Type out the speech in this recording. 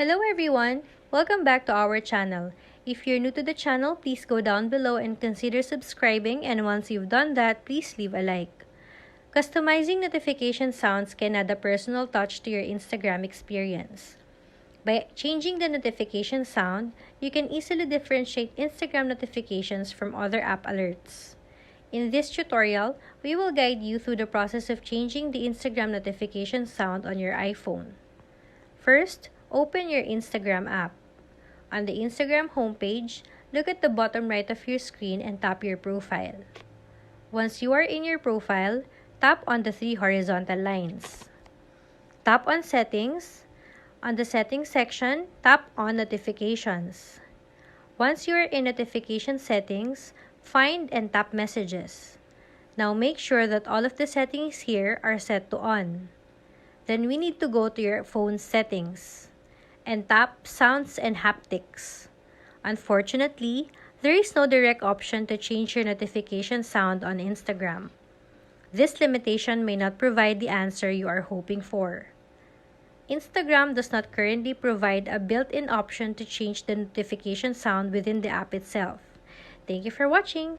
Hello everyone! Welcome back to our channel. If you're new to the channel, please go down below and consider subscribing, and once you've done that, please leave a like. Customizing notification sounds can add a personal touch to your Instagram experience. By changing the notification sound, you can easily differentiate Instagram notifications from other app alerts. In this tutorial, we will guide you through the process of changing the Instagram notification sound on your iPhone. First, open your Instagram app. On the Instagram homepage, look at the bottom right of your screen and tap your profile. Once you are in your profile, tap on the three horizontal lines. Tap on Settings. On the Settings section, tap on Notifications. Once you are in Notification Settings, find and tap Messages. Now make sure that all of the settings here are set to on. Then we need to go to your phone settings and tap Sounds and Haptics. Unfortunately, there is no direct option to change your notification sound on Instagram. This limitation may not provide the answer you are hoping for. Instagram does not currently provide a built-in option to change the notification sound within the app itself. Thank you for watching.